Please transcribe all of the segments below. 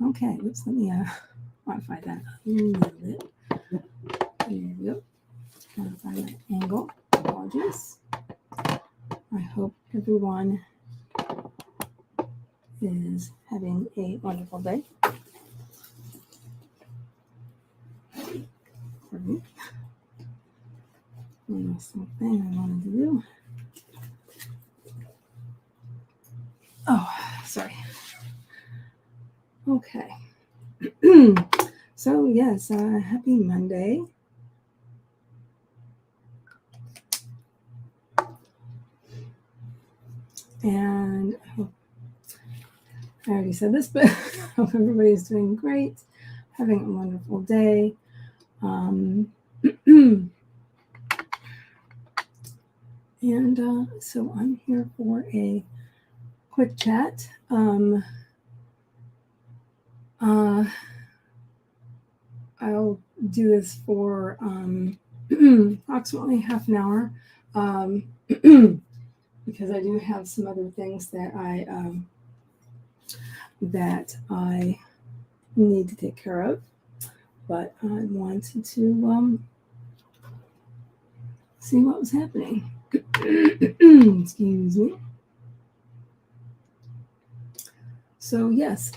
Okay, oops, let me modify that a little bit. There we go. Modify that angle. Apologies. I hope everyone is having a wonderful day. For me. One last little thing I wanted to do. Oh, sorry. Okay. So, yes, happy Monday. And I already said this, but I hope everybody's doing great, having a wonderful day. And so I'm here for a quick chat. I'll do this for approximately half an hour because I do have some other things that I need to take care of. But I wanted to see what was happening. Excuse me. So yes,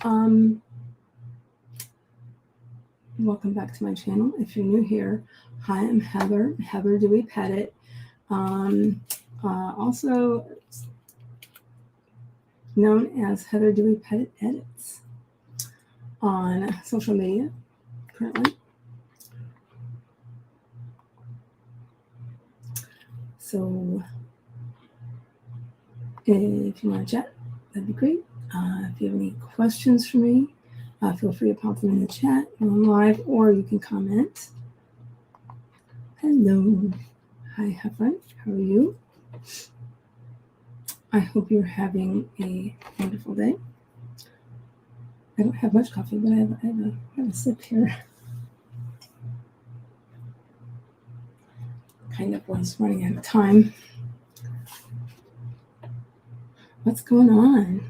welcome back to my channel. If you're new here, hi, I'm Heather Dewey Pettit. Also known as Heather Dewey Pettit Edits on social media currently. So if you want to chat, that'd be great. If you have any questions for me, feel free to pop them in the chat when I'm live, or you can comment. Hello. Hi, Hefren. How are you? I hope you're having a wonderful day. I don't have much coffee, but I have a sip here. Kind of was running out of time. What's going on?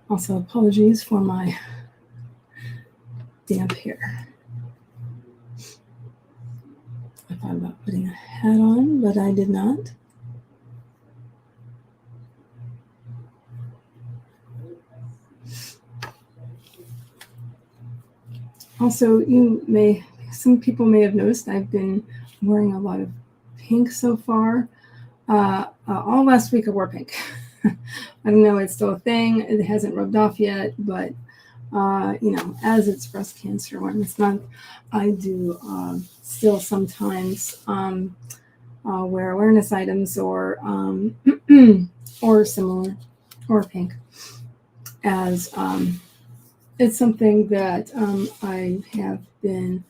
Also, apologies for my damp hair. I thought about putting a hat on, but I did not. Also, some people may have noticed I've been wearing a lot of pink so far. All last week I wore pink. I don't know, it's still a thing. It hasn't rubbed off yet, but as it's Breast Cancer Awareness Month, I do still sometimes wear awareness items or or similar, or pink, as it's something that I have been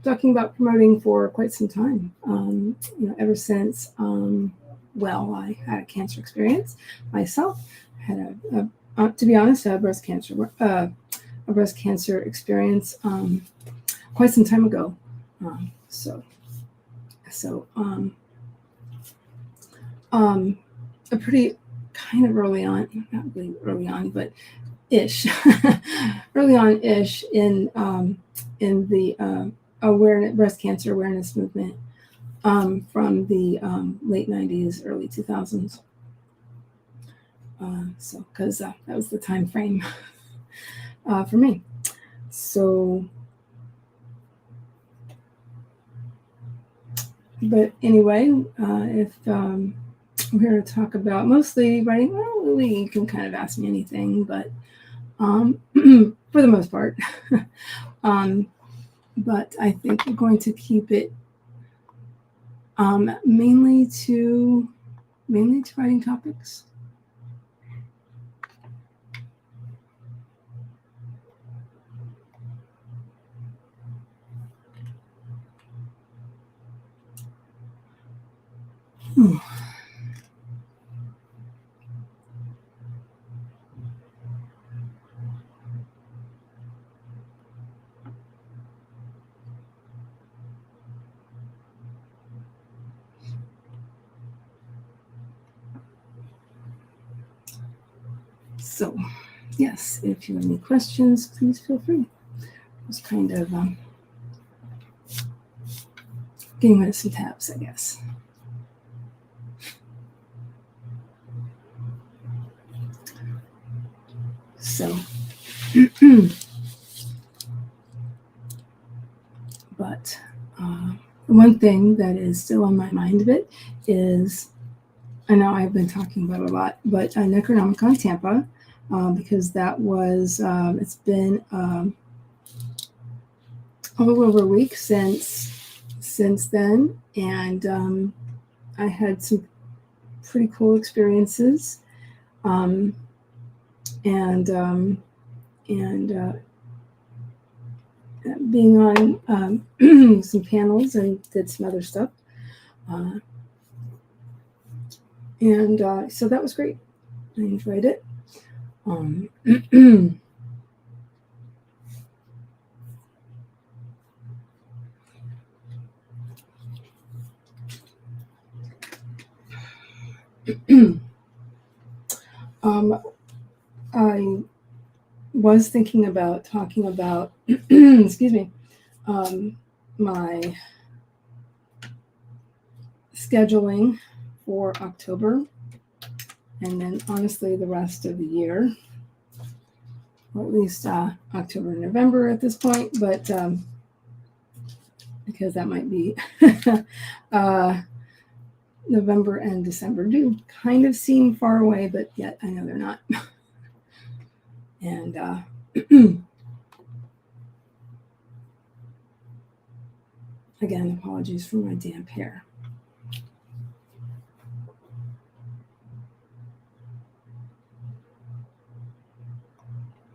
talking about promoting for quite some time. Ever since I had a cancer experience myself. I had to be honest, a breast cancer experience quite some time ago. A pretty kind of early on, not really early on, but ish, early on-ish in the breast cancer awareness movement from the late 90s, early 2000s. Because that was the time frame for me. So, but anyway, if we're here to talk about mostly writing, well, really, you can kind of ask me anything, but for the most part. But I think we're going to keep it mainly to writing topics. So, yes, if you have any questions, please feel free. Just kind of getting rid of some tabs, I guess. So, but one thing that is still on my mind a bit is, I know I've been talking about it a lot, but Necronomicon Tampa, because that was, it's been a little over a week since then, and I had some pretty cool experiences, and being on some panels and did some other stuff, and so that was great. I enjoyed it. I was thinking about talking about, excuse me, my scheduling for October, and then honestly the rest of the year, or at least October and November at this point, but because that might be November and December do kind of seem far away, but yet I know they're not. And again, apologies for my damp hair.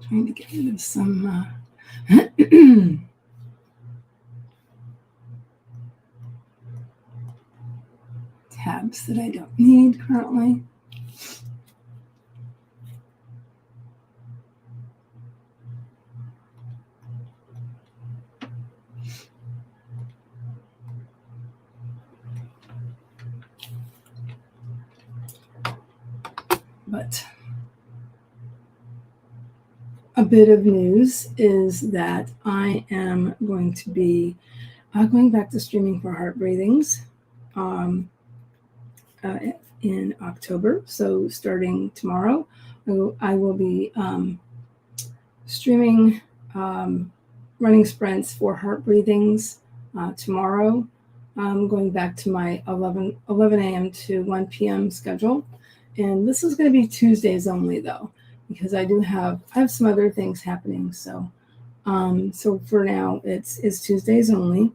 Trying to get rid of some tabs that I don't need currently. But a bit of news is that I am going to be going back to streaming for Heart Breathings in October. So starting tomorrow, I will be streaming running sprints for Heart Breathings tomorrow. Going back to my 11 a.m. to 1 p.m. schedule. And this is going to be Tuesdays only, though, because I have some other things happening. So so for now, it's Tuesdays only.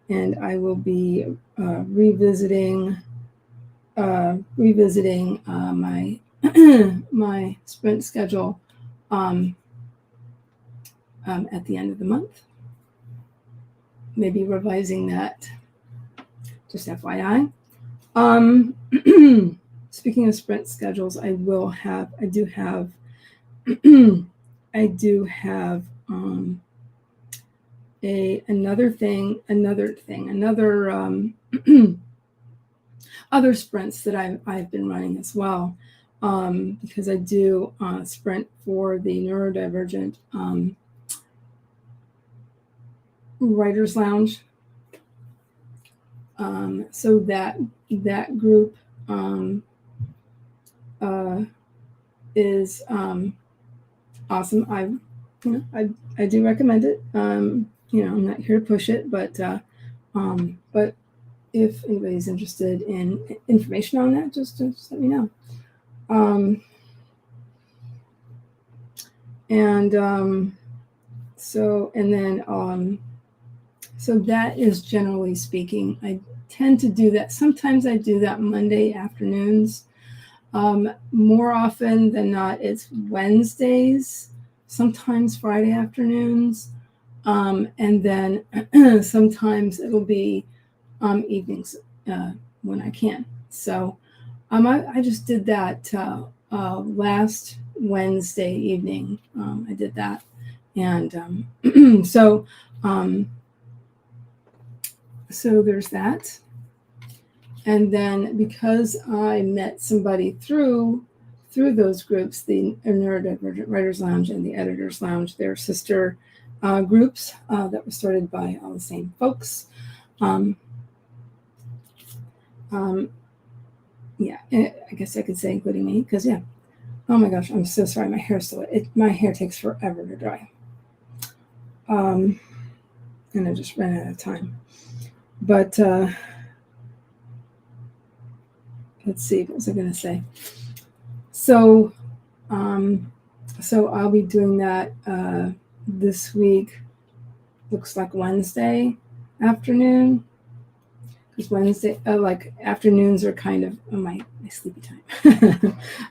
And I will be revisiting my my sprint schedule at the end of the month. Maybe revising that, just FYI. Speaking of sprint schedules, I do have other sprints that I've been running as well, because I do sprint for the Neurodivergent Writers Lounge. So that group is awesome. I do recommend it. I'm not here to push it, but if anybody's interested in information on that, just let me know. So that is, generally speaking, I tend to do that. Sometimes I do that Monday afternoons. More often than not, it's Wednesdays, sometimes Friday afternoons, and then sometimes it'll be evenings when I can. So I just did that last Wednesday evening. I did that, and so there's that. And then because I met somebody through through those groups, the Neurodivergent Writers Lounge and the Editors Lounge, they're sister groups that were started by all the same folks. Yeah, I guess I could say including me, because yeah. Oh my gosh, I'm so sorry. My hair's still wet. My hair takes forever to dry. And I just ran out of time. But let's see, what was I going to say? So I'll be doing that this week. Looks like Wednesday afternoon. Because Wednesday, like afternoons are kind of my sleepy time.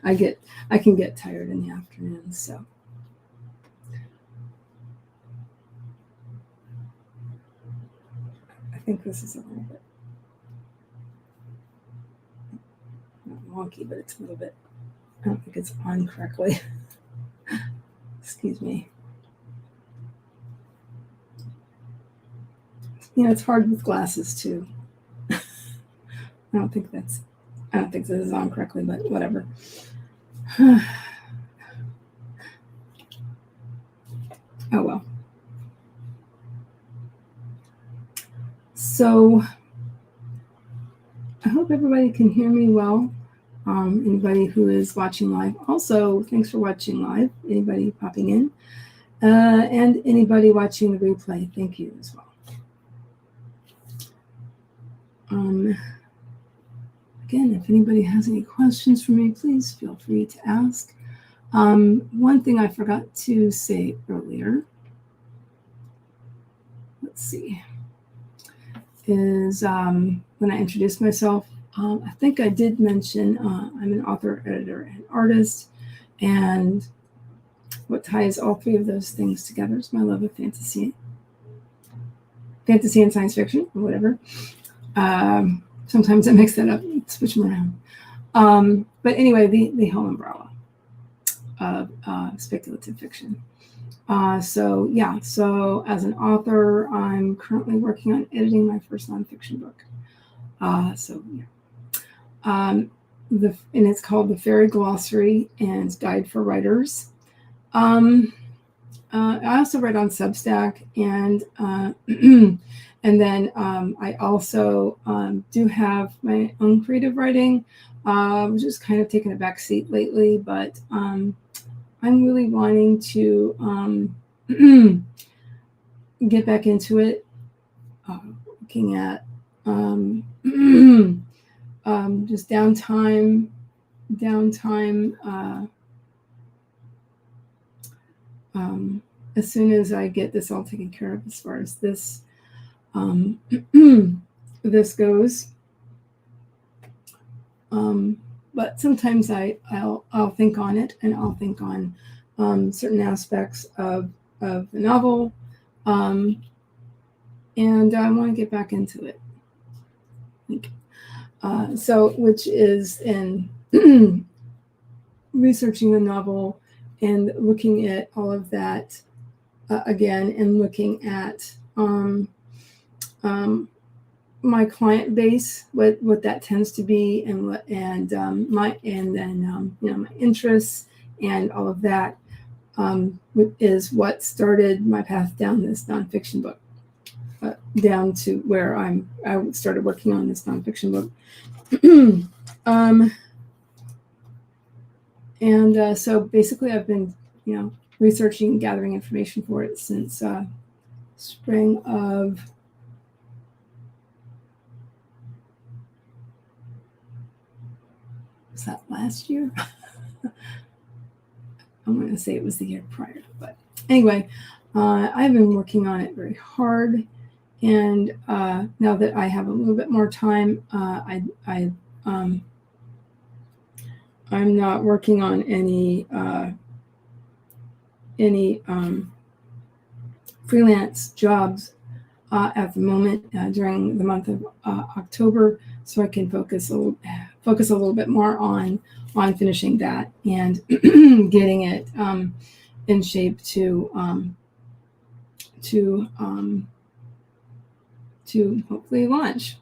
I can get tired in the afternoons, so. I think this is a little bit not wonky, but it's a little bit. I don't think it's on correctly. Excuse me. You know, it's hard with glasses too. I don't think this is on correctly, but whatever. Oh well. So I hope everybody can hear me well. Anybody who is watching live. Also, thanks for watching live. Anybody popping in. And anybody watching the replay, thank you as well. Again, if anybody has any questions for me, please feel free to ask. One thing I forgot to say earlier, let's see, is when I introduced myself, I think I did mention I'm an author, editor, and artist, and what ties all three of those things together is my love of fantasy and science fiction, or whatever. Sometimes I mix that up and switch them around. But anyway, the whole umbrella of speculative fiction. So as an author, I'm currently working on editing my first nonfiction book. And it's called the Faerie Glossary and Guide for Writers. I also write on Substack, and and then I also do have my own creative writing, which is kind of taken a back seat lately, but I'm really wanting to get back into it, looking at just downtime. As soon as I get this all taken care of, as far as this this goes, but sometimes I'll think on it, and I'll think on certain aspects of the novel, and I want to get back into it. Which is in researching the novel and looking at all of that again, and looking at my client base, what that tends to be, and my interests and all of that is what started my path down this nonfiction book, down to where I started working on this nonfiction book. So basically I've been, researching, gathering information for it since spring of was that last year? I'm going to say it was the year prior, but anyway, I've been working on it very hard, and now that I have a little bit more time, I'm not working on any freelance jobs at the moment during the month of October, so I can focus a little bit more on finishing that and getting it in shape to hopefully launch.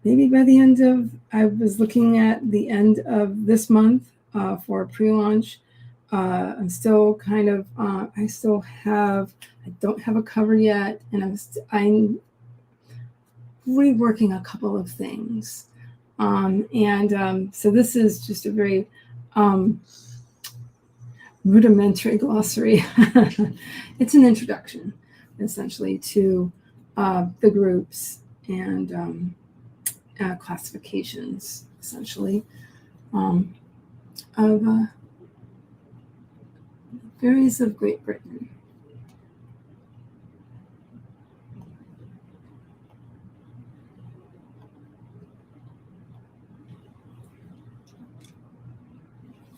Maybe by the end of, I was looking at the end of this month, for a pre-launch. I'm still kind of, I don't have a cover yet, and I'm reworking a couple of things. So this is just a very rudimentary glossary. It's an introduction, essentially, to the groups and classifications, essentially, of fairies of Great Britain.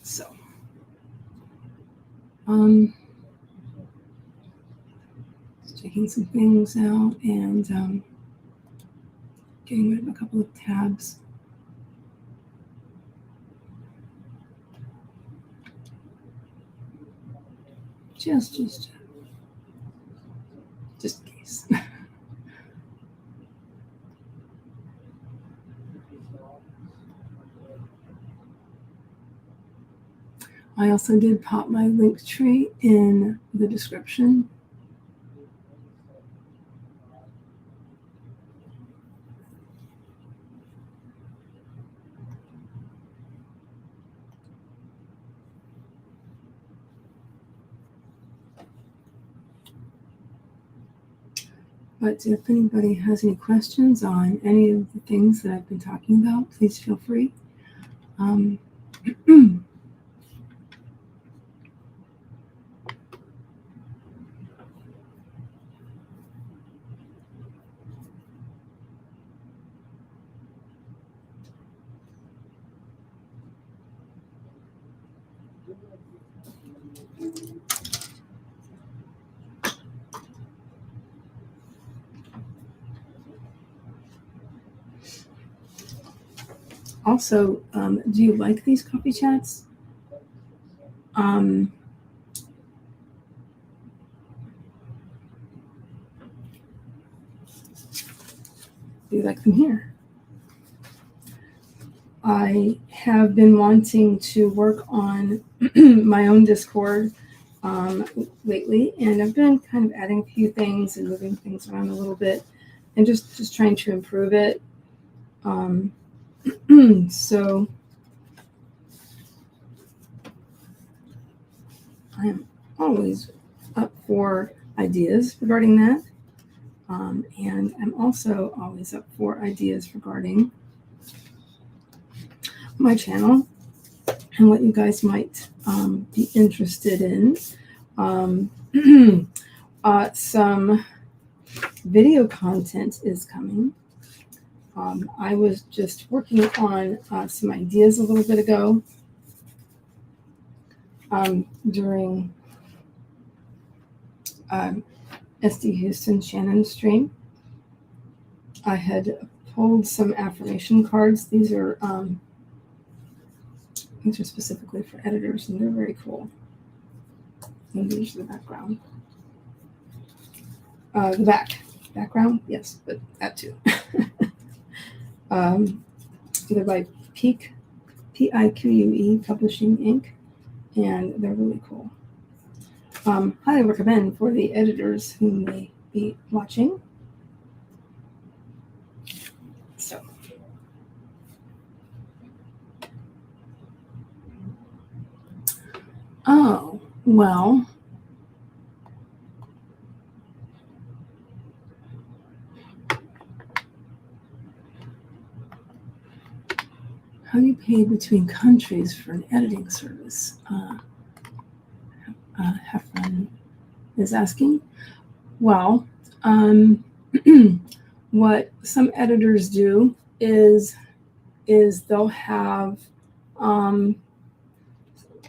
So, just checking some things out and getting rid of a couple of tabs. Just in case. I also did pop my link tree in the description. But if anybody has any questions on any of the things that I've been talking about, please feel free. Also, do you like these coffee chats? Do you like them here? I have been wanting to work on my own Discord lately, and I've been kind of adding a few things and moving things around a little bit and just trying to improve it. So I am always up for ideas regarding that. And I'm also always up for ideas regarding my channel and what you guys might be interested in. Some video content is coming. I was just working on some ideas a little bit ago during SD Houston Shannon's stream. I had pulled some affirmation cards. These are specifically for editors, and they're very cool. And here's the background. The background, yes, but that too. They're by Pique Publishing Inc., and they're really cool. Highly recommend for the editors who may be watching. So, oh, well, how do you pay between countries for an editing service? Heffron is asking. Well, what some editors do is they'll have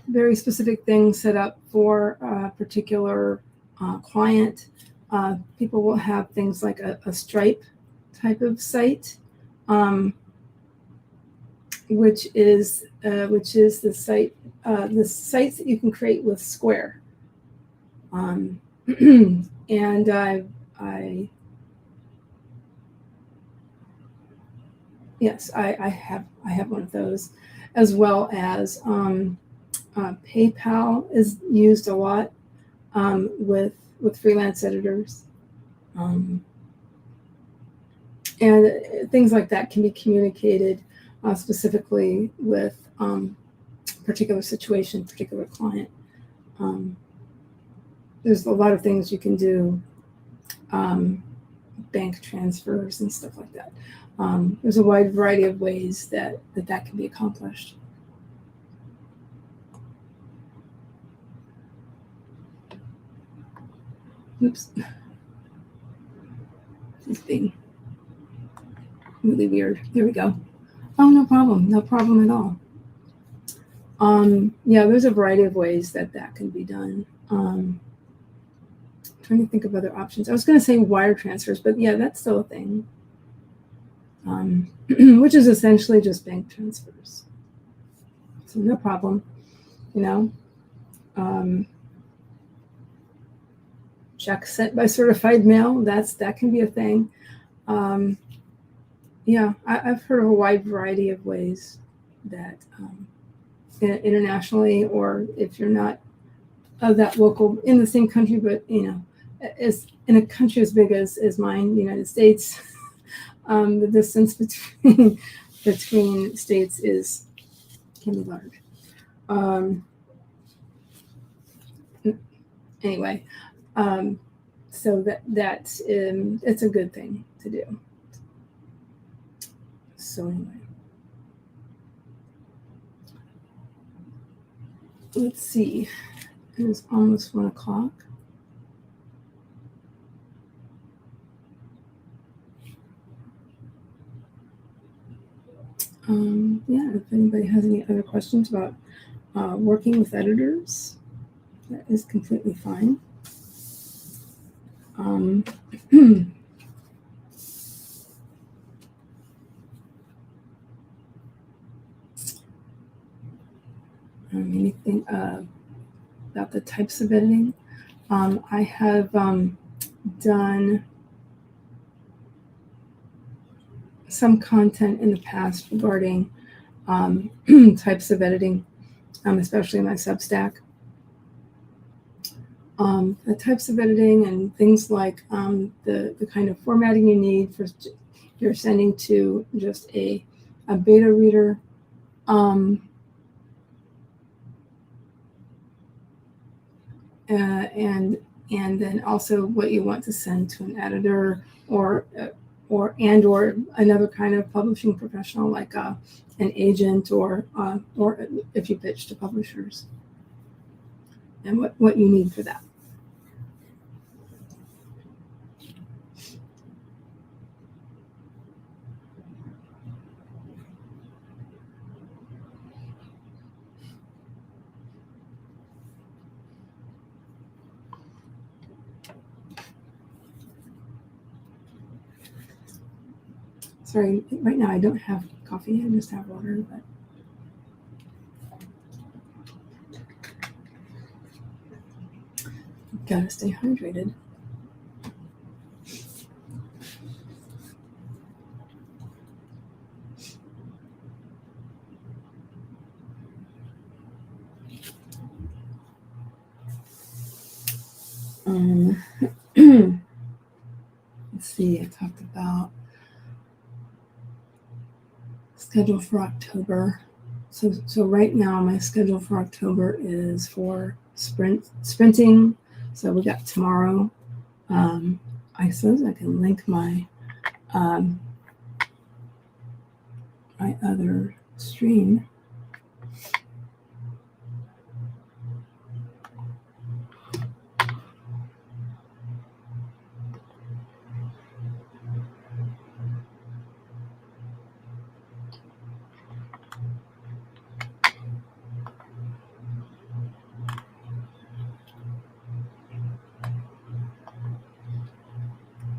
very specific things set up for a particular client. People will have things like a Stripe type of site, which is the sites that you can create with Square. And I have one of those. as well as PayPal is used a lot with freelance editors. And things like that can be communicated specifically with particular situation, particular client. There's a lot of things you can do, bank transfers and stuff like that. There's a wide variety of ways that can be accomplished. Oops. This being really weird. There we go. Oh, no problem. No problem at all. Yeah, there's a variety of ways that can be done. Trying to think of other options. I was going to say wire transfers, but yeah, that's still a thing. Which is essentially just bank transfers. So no problem, you know. Check sent by certified mail, that can be a thing. Yeah, I've heard of a wide variety of ways that internationally, or if you're not that local in the same country, but you know, as in a country as big as mine, the United States, the distance between states can be large. Anyway, so that's it's a good thing to do. So anyway, let's see. It's almost 1 o'clock. Yeah, if anybody has any other questions about working with editors, that is completely fine. Anything about the types of editing? I have done some content in the past regarding types of editing, especially in my Substack. The types of editing and things like the kind of formatting you need for you're sending to just a beta reader. And then also what you want to send to an editor or another kind of publishing professional, like an agent or if you pitch to publishers, and what you need for that. Sorry, right now I don't have coffee. I just have water, but gotta stay hydrated. Let's see, I talked about schedule for October. So right now my schedule for October is for sprinting. So we got tomorrow. I suppose I can link my my other stream.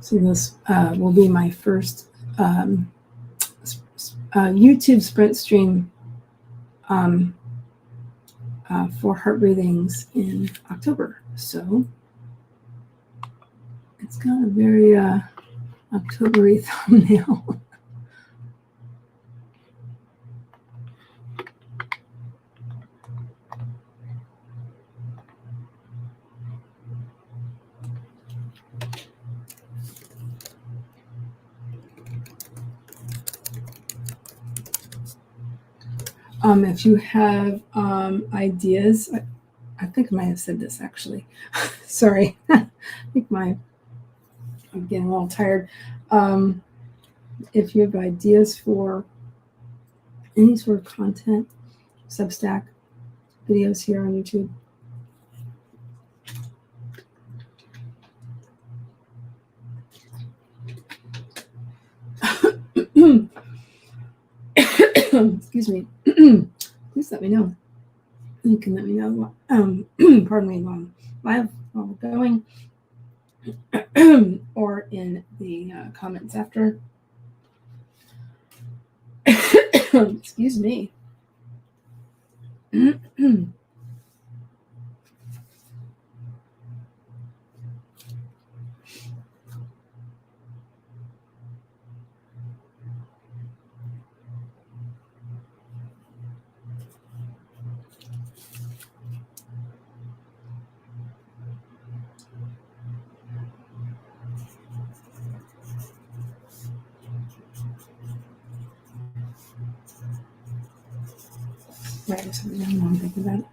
So this will be my first YouTube sprint stream for Heart Breathings in October. So it's got a very October-y thumbnail. If you have ideas, I think I might have said this actually. Sorry, I think I'm getting a little tired. If you have ideas for any sort of content, Substack, videos here on YouTube, excuse me, please let me know. You can let me know, pardon me, while we're going, or in the comments after. Excuse me. Wait a second, I'm thinking about it.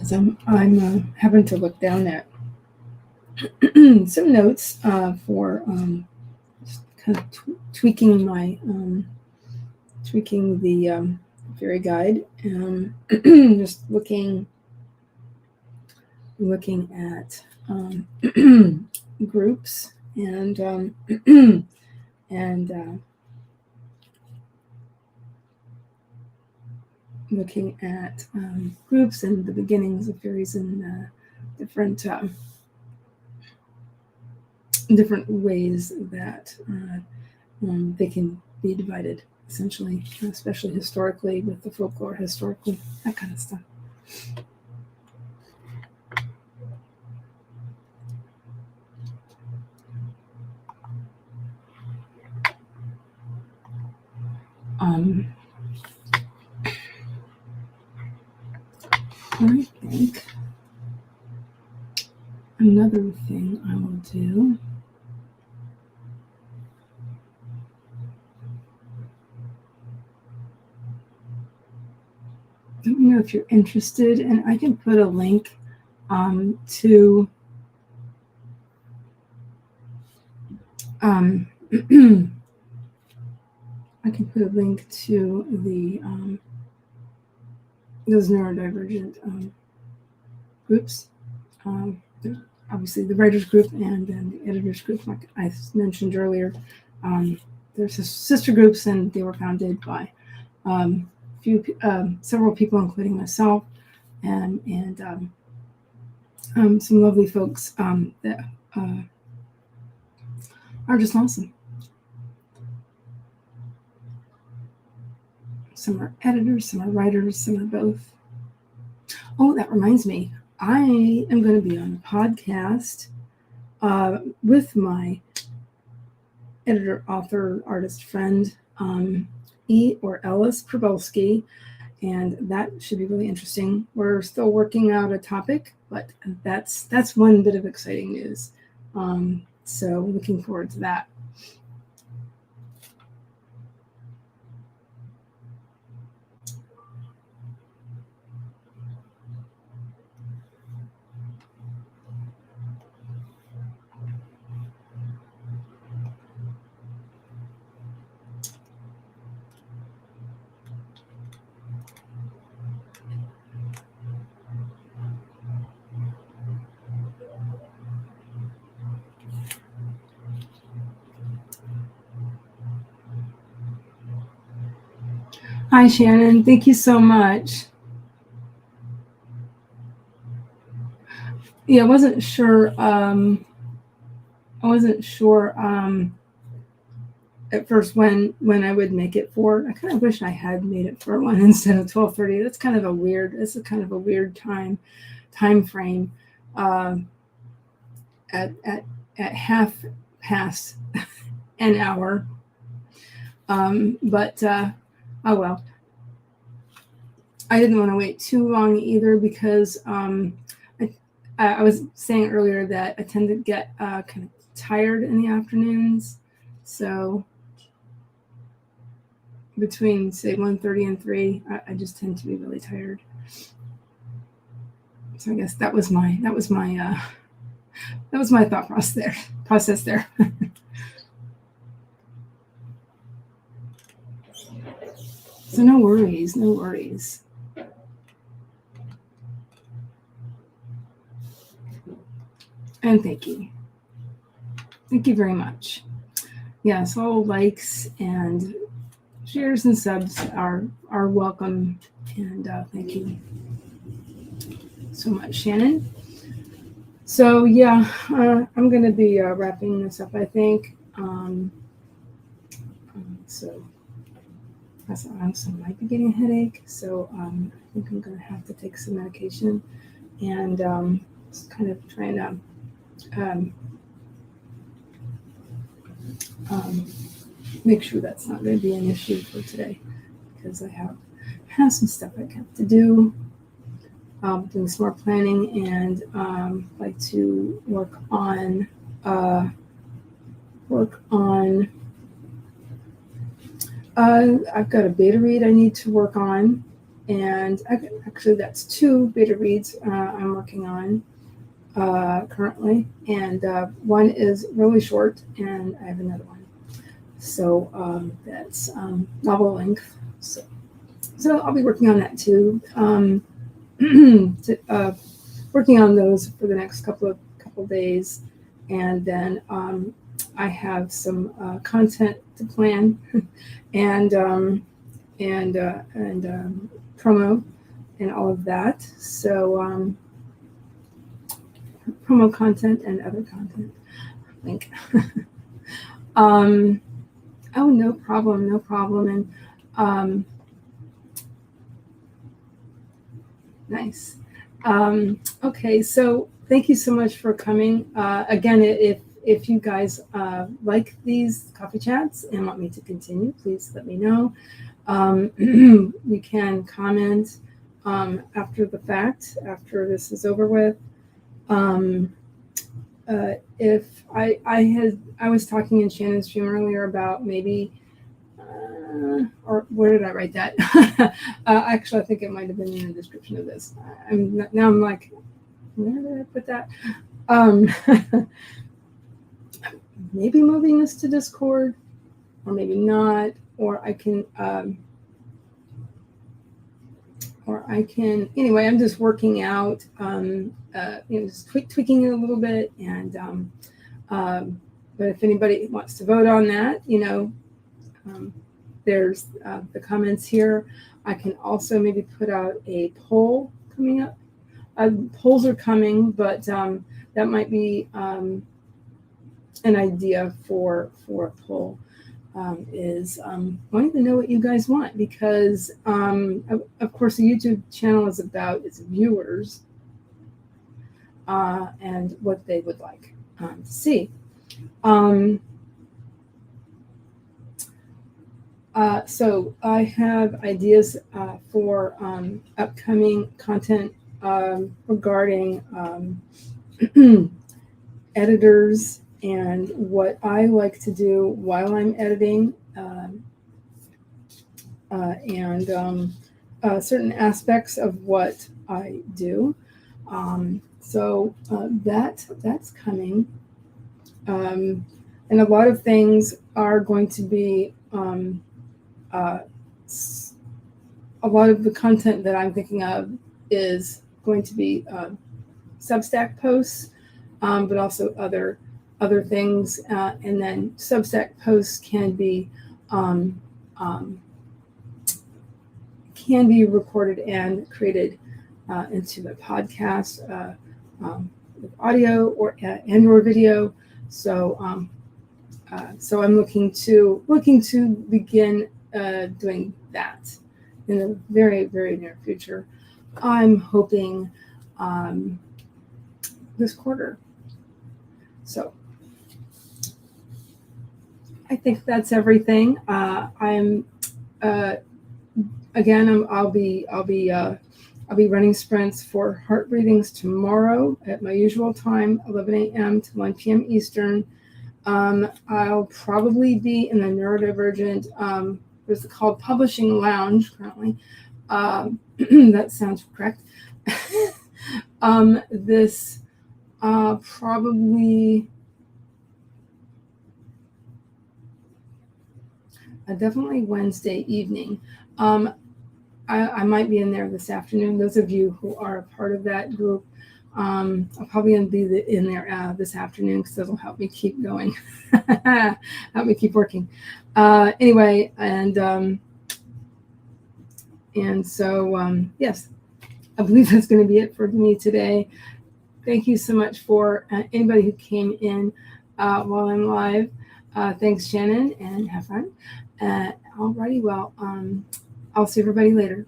So I'm having to look down at some notes for just kind of tweaking my tweaking the Faerie guide, just looking at groups and looking at groups and the beginnings of fairies and different ways that they can be divided, essentially, especially historically with the folklore, historically, that kind of stuff. I think another thing I will do let me know if you're interested, and I can put a link to I can put a link to the those neurodivergent groups. Obviously, the writers group and then the editors group, like I mentioned earlier. There's sister groups, and they were founded by several people, including myself, and some lovely folks that are just awesome. Some are editors, some are writers, some are both. Oh, that reminds me. I am going to be on a podcast with my editor, author, artist friend, Ellis Probelski, and that should be really interesting. We're still working out a topic, but that's one bit of exciting news. So looking forward to that. Hi, Shannon. Thank you so much. Yeah, I wasn't sure. At first when I would make it for. I kind of wish I had made it for 1 instead of 12:30. That's kind of a weird. It's a kind of a weird time frame. At half past an hour. But oh well. I didn't want to wait too long either because I was saying earlier that I tend to get kind of tired in the afternoons. So between say 1:30 and 3, I just tend to be really tired. So I guess that was my thought process there. So no worries. And thank you very much. Yes, all likes and shares and subs are welcome, and thank you so much, Shannon. So yeah, I'm going to be wrapping this up, I think. So I also might be getting a headache, so I think I'm going to have to take some medication, and just kind of trying to make sure that's not going to be an issue for today, because I have some stuff I have to do, doing some more planning, and like to work on I've got a beta read I need to work on, and actually that's 2 beta reads I'm working on currently, and one is really short, and I have another one. So that's novel length. So I'll be working on that too. Working on those for the next couple days, and then I have some content to plan, and promo and all of that. So promo content and other content link. Oh, no problem. And nice. Okay, so thank you so much for coming. Again, if you guys like these coffee chats and want me to continue, please let me know. You can comment after the fact, after this is over with. If I was talking in Shannon's stream earlier about maybe, or where did I write that? Actually, I think it might have been in the description of this. I'm like, where did I put that? Maybe moving this to Discord, or maybe not, or I can, anyway, I'm just working out, just tweaking it a little bit, and but if anybody wants to vote on that, there's the comments here. I can also maybe put out a poll coming up. Polls are coming, but that might be an idea for a poll. Is wanting to know what you guys want, because of course the YouTube channel is about its viewers and what they would like to see. So I have ideas for upcoming content regarding editors and what I like to do while I'm editing, and certain aspects of what I do. So that's coming, and a lot of things are going to be a lot of the content that I'm thinking of is going to be Substack posts, but also other things, and then Substack posts can be recorded and created into a podcast with audio or video. So I'm looking to begin doing that in the very, very near future. I'm hoping this quarter. So I think that's everything. I'll be running sprints for heart breathings tomorrow at my usual time, 11 a.m. to 1 p.m. Eastern. I'll probably be in the Neurodivergent, what's it called, Publishing Lounge currently. That sounds correct. This probably definitely Wednesday evening. I might be in there this afternoon. Those of you who are a part of that group, I'm probably going to be in there this afternoon because it'll help me keep going, help me keep working. Anyway, and so yes, I believe that's going to be it for me today. Thank you so much for anybody who came in while I'm live. Thanks, Shannon, and have fun. Alrighty, well, I'll see everybody later.